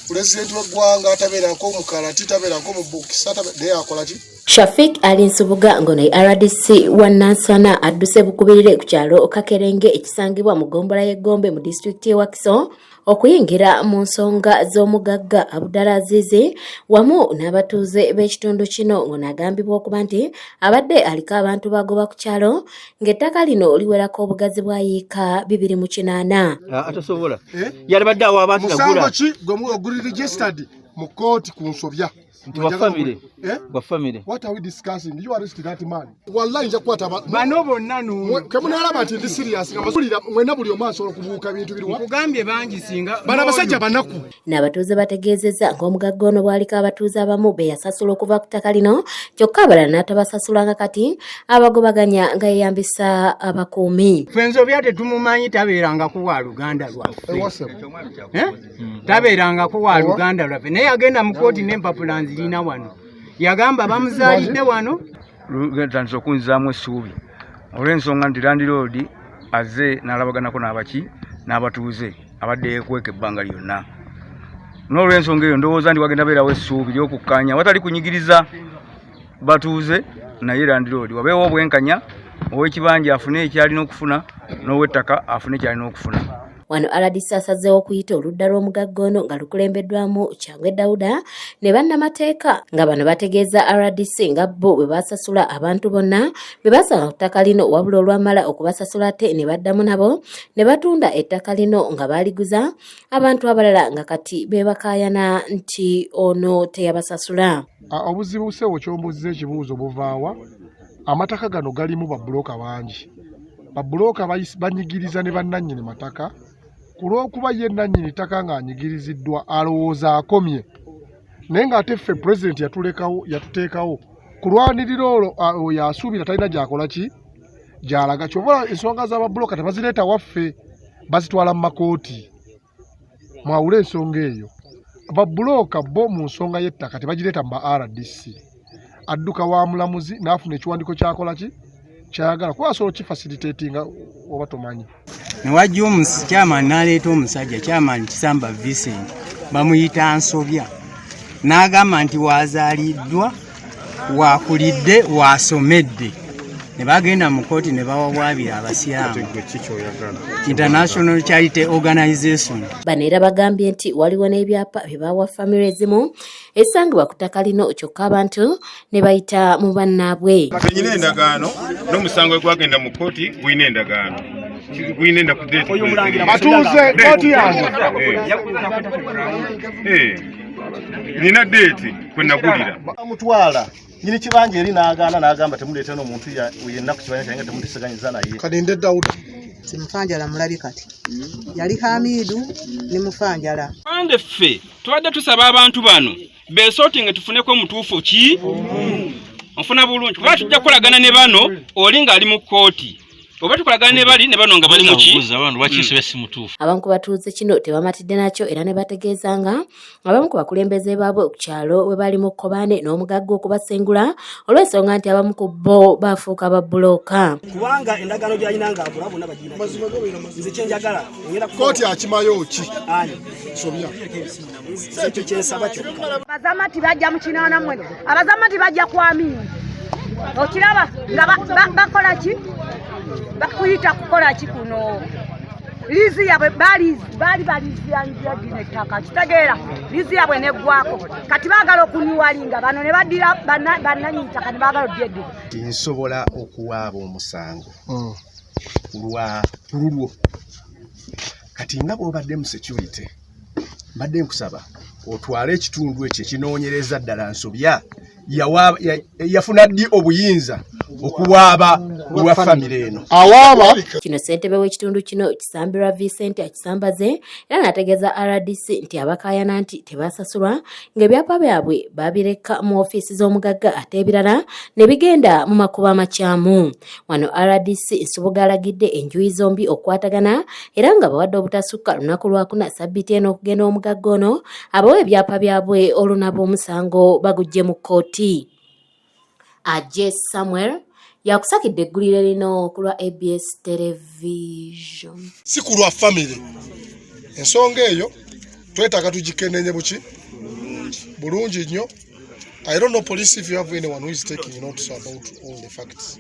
president w'eggwanga atabeerako mukalati tabeerako mu bukisa naye akola ki? Shafik Ali Nsubuga ngono RDC wa Nansana adduse bukubirire ku kyalo Kakerenge ekisangibwa mu gombola y'e Gombe mu district y'e Wakiso okuyingira mu nsonga z'omugagga Abdallah Azizi wamu n'abatuuze b'ekitundu kino ngono agambibwa okuba nti abadde aliko abantu bagoba ku kyalo ng'ettaka lino liwerako obugazi bwa yiika 208. Atasobola yali badde awo abantu nagula musango ki gwe oguli registered mu kooti ku nsobya wa family. What are we discussing? You arrest that man. Wallahi nja kwata bano bonna nu kemunalaba nti ndi serious nga basulira mwena buli omaso okubuuka bintu biriwa kugambye bangi singa bana basajja banaku. N'abatuuze bategeezezza ng'omugagga ono bwaliko abatuuze abamu be yasasula okuva ku ttaka lino kyokka abalala n'atabasasula nga kati abagobaganya nga yeyambisa abakuumi. Fenzo byate tumumanyi tabeeranga kuwa Luganda lwaffe. Tabeeranga kuwa Luganda lwaffe naye agenda mu kooti n'empapula nzirina wano. Yagamba bamuzaalidde wano lugenda okunzaamu essuubi olw'ensonga nti landiroodi azze n'alabaganako n'abaki n'abatuuze abadde yeekweka ebbanga lyonna n'olw'ensonga eyo ndowooza nti wagenda beerawo essuubi ly'okukkaanya watali kunyigiriza batuuze naye landiroodi wabeewo obwenkanya ow'ekibanja afune ekyalina okufuna n'ow'ettaka afune ekyalina okufuna. Wano RDC asazeewo okuyita oludda lw'omugagga ono nga lukulembeddwamu Kyangwe Dawuda ne bannamateeka nga bano bategeeza RDC nga bo bwe basasula abantu bonna be basanga ku ttaka lino wabula olwamala okubasasula ate ne baddamu nabo ne batunda ettaka lino nga baaliguza abantu abalala nga kati beebakaayana nti ono teyabasasula. Obuzibu buseewo ky'ombuzza ekibuuzo buvaawa amataka gano galimu babbulooka bangi. Babbulooka banyigiriza ne bannannyini mataka kulw'okuba ye nannyini ttaka ng'anyigiriziddwa alowooza akomye naye ng'ate ffe pulezidenti yatuteekawo kulwanirira olwo yasuubira talina gy'akola ki gy'alaga kyova ensonga z'ababbulooka tebazireeta waffe bazitwala mu makooti. Mwawula ensonga eyo babbulooka bo mu nsonga y'ettaka tebagireeta mu ba RDC adduka wa mulamuzi n'afuna ekiwandiiko kyakola ki kyayagala kuba asobola kifacilitatinga oba tomanyi. Newajja chairman n'aleeta omusajja chairman Kisamba Vincent bamuyita Nsobya n'agamba nti wazaaliddwa wakulidde wasomedde ne bagenda mu kooti ne bawabwabira abasiraamu International Charity Organization. Bano era bagambye nti waliwo n'ebyapa bye bawa famire ezimu esangibwa ku ttaka lino kyokka abantu ne bayita mu bannaabwe. Nyina endagaano n'omusango gwagenda mu kooti guyina endagaano guyina ku date batuuze kooti yange nina date kwe nagulira amutwala nyini kibanja eri n'agamba temuleeta n'omuntu yenna ku kibanja kyange temuteseganyiza naye. Kadinde Dawuda Mufanjala mulabi kati yali Hamidu ne Mufanjala. Ande ffe tubadde tusaba abantu bano beesootinge tufuneko mutuufu ki nfuna bulungi kuba tujja kukolagana ne bano oli ng'ali mu kkooti oba tukolagana ne bali ne bano nga bali mu ki abantu Wakiso besi mutuufu. Abamu ku batuuze kino tebamatidde nakyo era ne bategeezanga abamu ku bakulembeze baabwe ku kyalo we bali mu kkobaane n'omugagga okubasengula olw'ensonga nti abamu ku bo baafuuka babbulooka. Kubanga endagaano gy'alina ng'akola bonna bagina nze kyenjagala kooti akimayo ki Sobya ekyo kyensaba kyokka. Abazamati bajja mu kinaana mwene abazamati bajja kwamini okiraba nga bakola ki bakuyita kukola ki kuno lizi yabwe bali baliziyanjira dine ttaka kitegeera lizi yabwe neggwako kati baagala okunywalinga bano ne baddira bannannyini ttaka ne baagala oddedde. Nsobola okuwaaba omusango lulwo kati nga bw'obadde mu security mbadde nkusaba otwale ekitundu ekyo ekinoonyereza ddala Nsobya yafuna ddi obuyinza okuwaaba olwa famire eno awaaba. Kino ssentebe w'ekitundu kino Kisambirwa Vincent akisambaze era n'ategeeza RDC nti abakaayana nti tebasasulwa ng'ebyapa byabwe babireka mu ofiisi z'omugagga ate ebirala ne bigenda mu makubo amakyamu. Wano RDC Nsubuga alagidde enjuyi zombi okukwatagana era nga bawadde obutasukka lunaku lwakuna ssabbiiti eno okugenda omugagga ono abawa ebyapa byabwe olunaba omusango bagujje mu kkooti. Ajje Samuel yakusakidde eggulire lino ku lwa ABS television. Si ku lwa famire ensonga eyo twetaaga tugikenenye buki bulungi nnyo. I don't know police if you have anyone who is taking notes about all the facts.